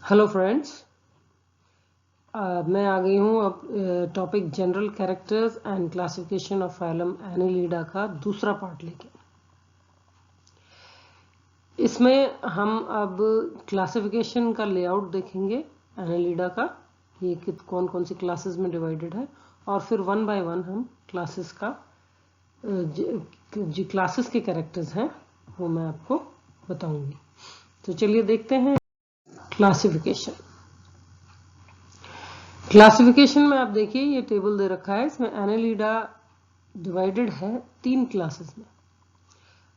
Hello friends, मैं आ गई हूँ अब topic general characters and classification of phylum Annelida का दूसरा पार्ट लेके। इसमें हम अब क्लासिफिकेशन का लेआउट देखेंगे एनिलिडा का, ये कौन कौन सी क्लासेस में डिवाइडेड है, और फिर वन बाय वन हम क्लासेस का जो क्लासेस के कैरेक्टर्स हैं वो मैं आपको बताऊंगी। तो चलिए देखते हैं क्लासिफिकेशन। क्लासिफिकेशन में आप देखिए ये टेबल दे रखा है, इसमें एनिलिडा डिवाइडेड है 3 क्लासेस में।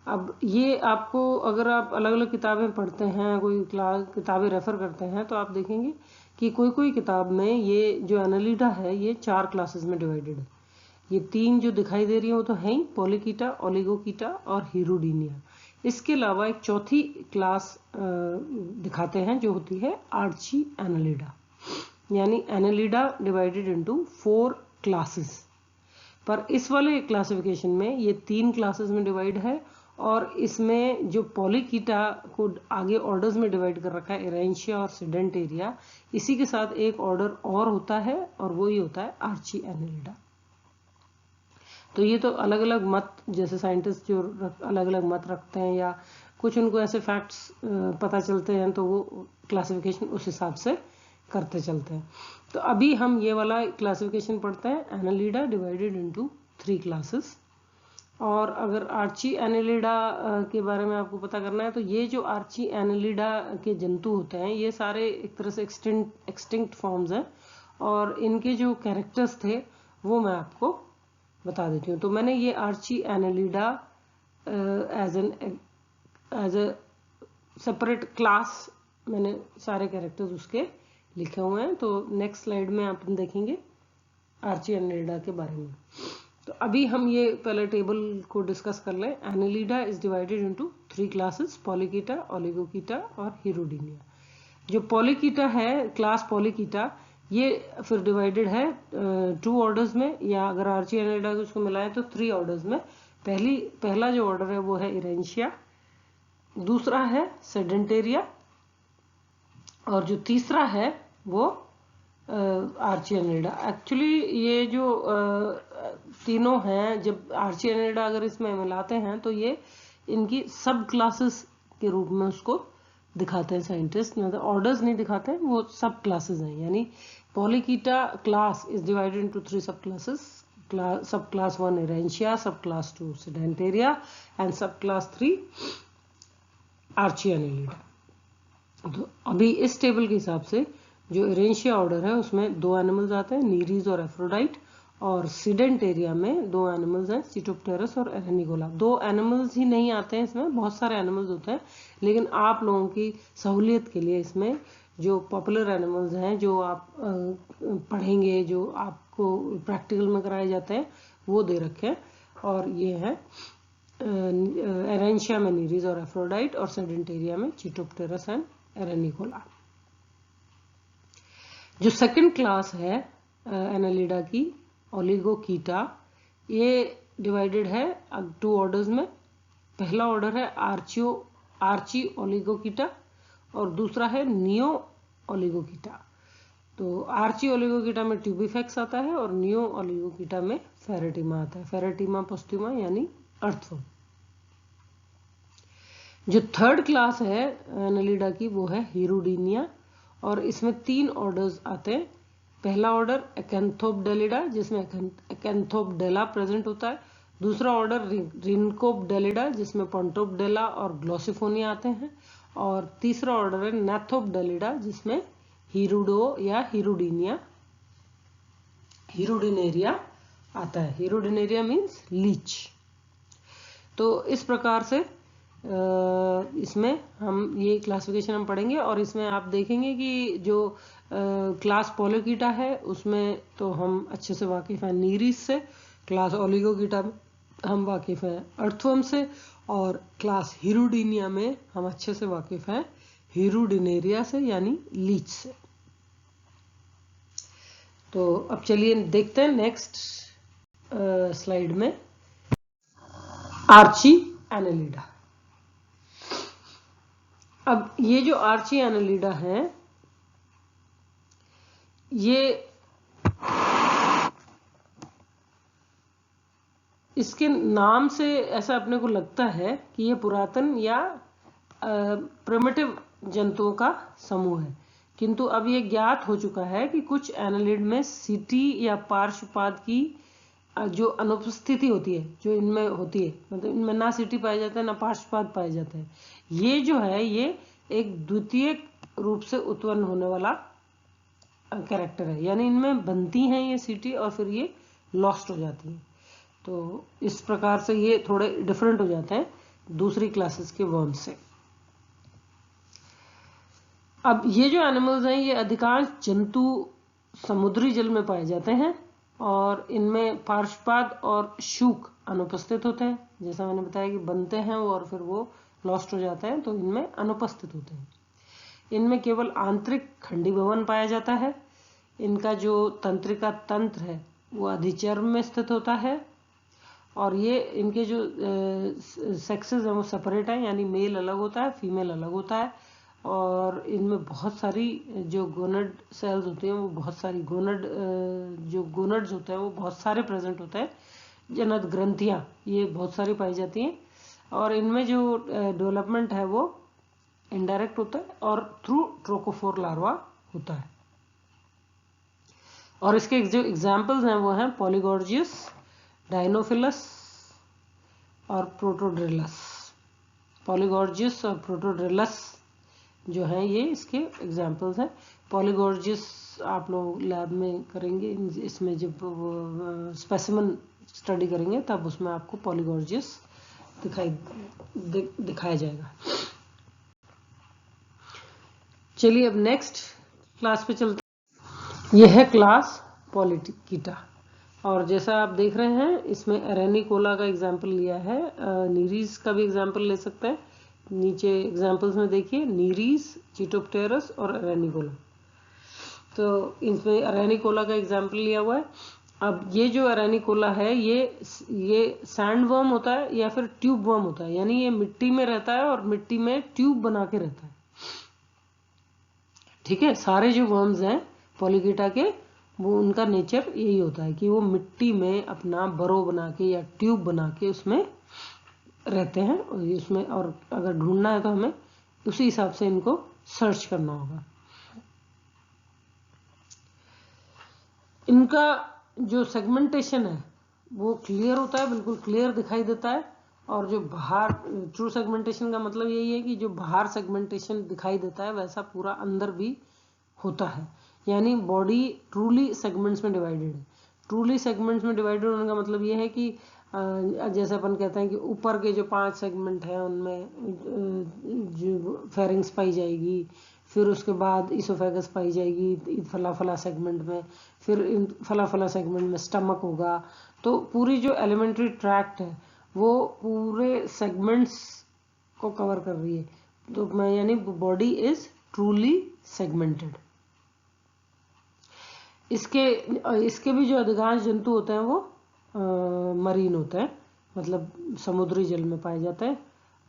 अब ये आपको अगर आप अलग अलग किताबें पढ़ते हैं, कोई किताबें रेफर करते हैं, तो आप देखेंगे कि कोई कोई किताब में ये जो एनिलिडा है ये 4 क्लासेस में डिवाइडेड है। ये 3 जो दिखाई दे रही है वो तो है ही, पॉलीकीटा, ओलिगोकीटा और हीरोडीनिया। इसके अलावा एक चौथी क्लास दिखाते हैं जो होती है आर्ची एनिलिडा, यानी एनिलिडा डिवाइडेड इनटू 4 क्लासेस। पर इस वाले क्लासिफिकेशन में ये 3 क्लासेस में डिवाइड है, और इसमें जो पॉलीकीटा को आगे ऑर्डर्स में डिवाइड कर रखा है, एरेंशिया और सीडेंटेरिया, इसी के साथ एक ऑर्डर और होता है और वो ही होता है आर्ची एनिलिडा। तो ये तो अलग अलग मत, जैसे साइंटिस्ट जो अलग अलग मत रखते हैं या कुछ उनको ऐसे फैक्ट्स पता चलते हैं, तो वो क्लासिफिकेशन उस हिसाब से करते चलते हैं। तो अभी हम ये वाला क्लासिफिकेशन पढ़ते हैं, एनिलिडा डिवाइडेड इनटू 3 क्लासेस। और अगर आर्ची एनिलिडा के बारे में आपको पता करना है, तो ये जो आर्ची एनिलिडा के जंतु होते हैं ये सारे एक तरह से एक्सटिंक्ट फॉर्म्स हैं, और इनके जो कैरेक्टर्स थे वो मैं आपको बता देती हूँ। तो मैंने ये archi annelida as a separate class मैंने सारे कैरेक्टर्स उसके लिखे हुए हैं। तो नेक्स्ट स्लाइड में आप देखेंगे आर्ची एनिलिडा के बारे में। तो अभी हम ये पहले टेबल को डिस्कस कर लें। Annelida is divided into 3 classes, Polychaeta, Oligochaeta और हीरोडीनिया। जो पॉलीकीटा है, क्लास पॉलीकीटा, ये फिर डिवाइडेड है 2 ऑर्डर्स में, या अगर आर्ची एनिलिडा को उसको मिलाएं तो 3 ऑर्डर्स में। पहला जो ऑर्डर है वो है इरेंशिया, दूसरा है सेडेंटेरिया, और जो तीसरा है वो आर्ची एनिलिडा। एक्चुअली ये जो तीनों हैं, जब आर्ची एनिलिडा अगर इसमें मिलाते हैं तो ये इनकी सब क्लासेस के रूप में उसको दिखाते हैं साइंटिस्ट, मतलब ऑर्डर्स नहीं दिखाते हैं, वो सब क्लासेस हैं। यानी Polychaeta class is divided into 3 सब क्लासेस। सब क्लास 1 एरेंशिया, सब क्लास 2 सेडेंटेरिया एंड सब क्लास 3 आर्ची एनिलिडा। तो अभी इस टेबल के हिसाब से जो एरेंशिया ऑर्डर है उसमें 2 एनिमल्स आते हैं, नीरीज और एफ्रोडाइट, और सीडेंटेरिया में 2 एनिमल्स हैं, सिटोप्टेरस और एरेनिगोला। 2 एनिमल्स ही नहीं आते हैं इसमें, बहुत सारे एनिमल्स होते हैं, लेकिन आप लोगों की सहूलियत के लिए इसमें जो पॉपुलर एनिमल्स हैं जो आप पढ़ेंगे, जो आपको प्रैक्टिकल में कराए जाते हैं, वो दे रखे हैं। और ये है एरेंशिया में नीरीज और एफ्रोडाइट, और सेडेंटेरिया में चिटोप्टेरस एंड एरेनिगोला। जो सेकंड क्लास है एनिलिडा की, ओलिगोकीटा, ये डिवाइडेड है 2 ऑर्डर्स में। पहला ऑर्डर है आर्ची ओलिगोकीटा, और दूसरा है नियो ओलिगोकीटा। तो आर्ची ओलिगोकीटा में ट्यूबिफेक्स आता है, और नियो ओलिगोकीटा में फेरेटिमा आता है, फेरेटिमा पोस्ट्यूमा यानी अर्थवर्म। जो थर्ड क्लास है एनिलिडा की वो है हीरोडीनिया, और इसमें 3 ऑर्डर्स आते हैं। पहला ऑर्डर एकेंथोपडेलिडा, जिसमें एकेंथोपडेला प्रेजेंट होता है। दूसरा ऑर्डर रिनकोपडेलिडा, जिसमें पोंटोपडेला और ग्लोसिफोनिया आते हैं। और तीसरा ऑर्डर है नेथोपडेलिडा, जिसमें हीरोडो या हीरोडिनेरिया आता है। Hirudinaria means leech. तो इस प्रकार से इसमें हम ये क्लासिफिकेशन हम पढ़ेंगे, और इसमें आप देखेंगे कि जो क्लास पॉलीकीटा है उसमें तो हम अच्छे से वाकिफ हैं नीरीज से, क्लास ओलिगोकीटा में हम वाकिफ हैं अर्थवर्म से, और क्लास हीरोडीनिया में हम अच्छे से वाकिफ हैं हीरोडिनेरिया से यानी लीच से। तो अब चलिए देखते हैं नेक्स्ट स्लाइड में आर्ची एनिलिडा। अब ये जो आर्ची एनिलिडा है ये इसके नाम से ऐसा अपने को लगता है कि ये पुरातन या प्रिमिटिव जंतुओं का समूह है, किंतु अब ये ज्ञात हो चुका है कि कुछ एनालिड में सीटी या पार्श्वपाद की जो अनुपस्थिति होती है, जो इनमें होती है, मतलब इनमें ना सीटी पाया जाता है ना पार्श्वपाद पाया जाता है। ये जो है ये एक द्वितीय रूप से उत्पन्न होने वाला कैरेक्टर है, यानी इनमें बनती हैं ये सीटी और फिर ये लॉस्ट हो जाती है। तो इस प्रकार से ये थोड़े डिफरेंट हो जाते हैं दूसरी क्लासेस के वर्म से। अब ये जो एनिमल्स हैं ये अधिकांश जंतु समुद्री जल में पाए जाते हैं और इनमें पार्श्वपाद और शूक अनुपस्थित होते हैं। जैसा मैंने बताया कि बनते हैं और फिर वो लॉस्ट हो जाते हैं, तो इनमें अनुपस्थित होते हैं। इनमें केवल आंतरिक खंडी भवन पाया जाता है। इनका जो तंत्रिका तंत्र है वो अधिचर्म में स्थित होता है और ये इनके जो सेक्सेस हैं वो सेपरेट है, यानी मेल अलग होता है, फीमेल अलग होता है। और इनमें बहुत सारी जो गोनड सेल्स होती हैं वो बहुत सारी जो गोनड्स होते हैं वो बहुत सारे प्रेजेंट होते हैं। जनन ग्रंथियां ये बहुत सारी पाई जाती हैं और इनमें जो डेवलपमेंट है वो इनडायरेक्ट होता है और थ्रू ट्रोकोफोर लार्वा होता है। और इसके जो एग्जाम्पल्स हैं वो हैं पॉलीगॉर्जियस, डायनोफिलस और प्रोटोड्रिलस। पॉलीगॉर्जियस और प्रोटोड्रिलस जो हैं ये इसके एग्जाम्पल्स हैं। पॉलीगॉर्जियस आप लोग लैब में करेंगे, इसमें जब वो स्पेसिमन स्टडी करेंगे तब उसमें आपको पॉलीगॉर्जियस दिखाया जाएगा। चलिए अब नेक्स्ट क्लास पे चलते हैं। यह है क्लास पॉलीकीटा और जैसा आप देख रहे हैं इसमें एरेनिकोला का एग्जाम्पल लिया है, नीरीज का भी एग्जाम्पल ले सकते हैं। नीचे एग्जाम्पल्स में देखिए नीरीज, चिटोप्टेरस और एरेनिकोला। तो इसमें एरेनिकोला का एग्जाम्पल लिया हुआ है। अब ये जो एरेनिकोला है ये सैंड वर्म होता है या फिर ट्यूब वर्म होता है, यानी ये मिट्टी में रहता है और मिट्टी में ट्यूब बना के रहता है। ठीक है, सारे जो वर्म्स हैं पॉलीकीटा के वो उनका नेचर यही होता है कि वो मिट्टी में अपना बरो बना के या ट्यूब बना के उसमें रहते हैं और इसमें, और अगर ढूंढना है तो हमें उसी हिसाब से इनको सर्च करना होगा। इनका जो सेगमेंटेशन है वो क्लियर होता है, बिल्कुल क्लियर दिखाई देता है। और जो बाहर ट्रू सेगमेंटेशन का मतलब यही है कि जो बाहर सेगमेंटेशन दिखाई देता है वैसा पूरा अंदर भी होता है, यानी बॉडी ट्रूली सेगमेंट्स में डिवाइडेड है। ट्रूली सेगमेंट्स में डिवाइडेड होने का मतलब ये है कि जैसे अपन कहते हैं कि ऊपर के जो 5 सेगमेंट हैं उनमें जो फेरिंग्स पाई जाएगी, फिर उसके बाद इसोफेगस पाई जाएगी फला फला सेगमेंट में, फिर फला फला सेगमेंट में स्टमक होगा। तो पूरी जो एलिमेंट्री ट्रैक्ट है वो पूरे सेगमेंट्स को कवर कर रही है। तो मैं यानी बॉडी इज ट्रूली सेगमेंटेड। इसके भी जो अधिकांश जंतु होते हैं वो मरीन होते हैं, मतलब समुद्री जल में पाए जाते हैं।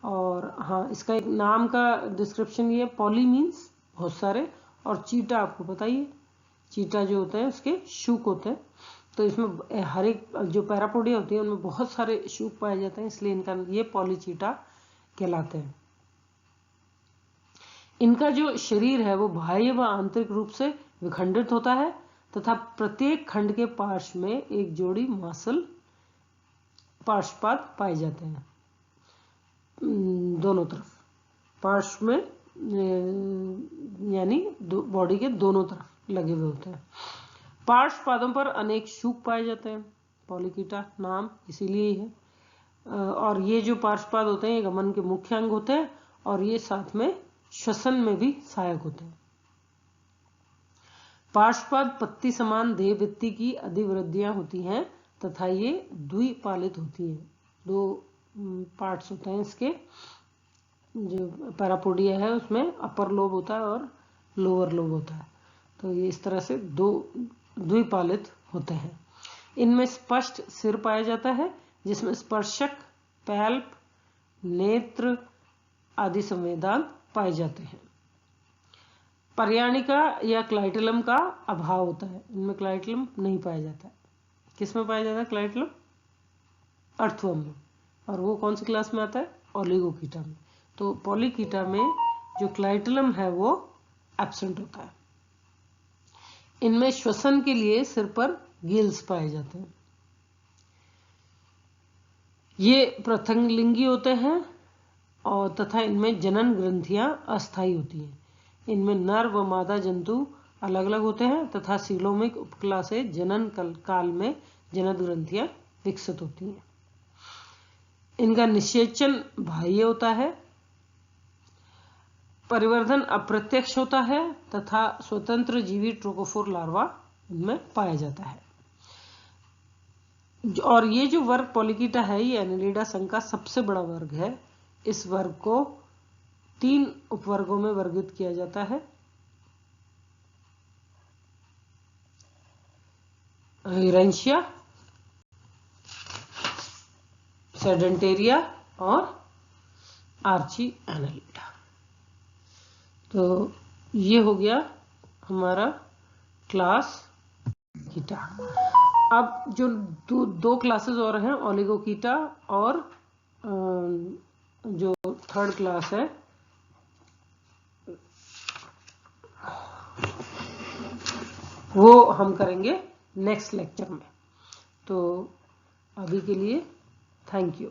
और हाँ, इसका एक नाम का डिस्क्रिप्शन ये पॉली मीन्स बहुत सारे, और चीटा आपको पता ही है, चीटा जो होते हैं उसके शूक होते हैं। तो इसमें हर एक जो पैरापोडिया होती है उनमें बहुत सारे शूक पाए जाते हैं, इसलिए इनका ये पॉलीचीटा कहलाते हैं। इनका जो शरीर है वो बाह्य व आंतरिक रूप से विखंडित होता है तथा प्रत्येक खंड के पार्श्व में एक जोड़ी मांसल पार्श्वपाद पाए जाते हैं। दोनों तरफ पार्श्व में यानी बॉडी के दोनों तरफ लगे हुए होते हैं। पार्श्वपादों पर अनेक शूक पाए जाते हैं, पॉलीकीटा नाम इसीलिए ही है। और ये जो पार्श्वपाद होते हैं ये गमन के मुख्य अंग होते हैं और ये साथ में श्वसन में भी सहायक होते हैं। पार्श्वपाद पत्ती समान देहभित्ति की अधिवृद्धियां होती हैं तथा ये द्विपालित होती हैं। 2 पार्ट्स होते हैं इसके। जो पैरापोडिया है उसमें अपर लोब होता है और लोअर लोब होता है, तो ये इस तरह से 2 द्विपालित होते हैं। इनमें स्पष्ट सिर पाया जाता है जिसमें स्पर्शक, पैल्प, नेत्र आदि संवेदन पाए जाते हैं। पर्याणिका या क्लाइटेलम का अभाव होता है, इनमें क्लाइटेलम नहीं पाया जाता है। किसमें पाया जाता है क्लाइटेलम? अर्थवर्म में। और वो कौन सी क्लास में आता है? ओलिगोकीटा में। तो पॉलीकीटा में जो क्लाइटेलम है वो एब्सेंट होता है। इनमें श्वसन के लिए सिर पर गिल्स पाए जाते हैं। ये प्रथंगलिंगी होते हैं और तथा इनमें जनन ग्रंथियां अस्थायी होती हैं। इनमें नर व मादा जंतु अलग अलग होते हैं तथा सीलोमिक उपकला से जनन काल में जनन ग्रंथियां विकसित होती हैं। इनका निषेचन बाह्य होता है, परिवर्धन अप्रत्यक्ष होता है तथा स्वतंत्र जीवी ट्रोकोफोर लार्वा इनमें पाया जाता है। और ये जो वर्ग पॉलीकीटा है ये एनेलिडा संघ का सबसे बड़ा वर्ग है। इस वर्ग को 3 उपवर्गों में वर्गित किया जाता है। यूरेंशिया, सेडेंटेरिया और आर्ची एनेलिडा। तो ये हो गया हमारा क्लास कीटा। अब जो दो क्लासेस और हैं, ओलिगोकीटा और जो थर्ड क्लास है वो हम करेंगे नेक्स्ट लेक्चर में। तो अभी के लिए थैंक यू।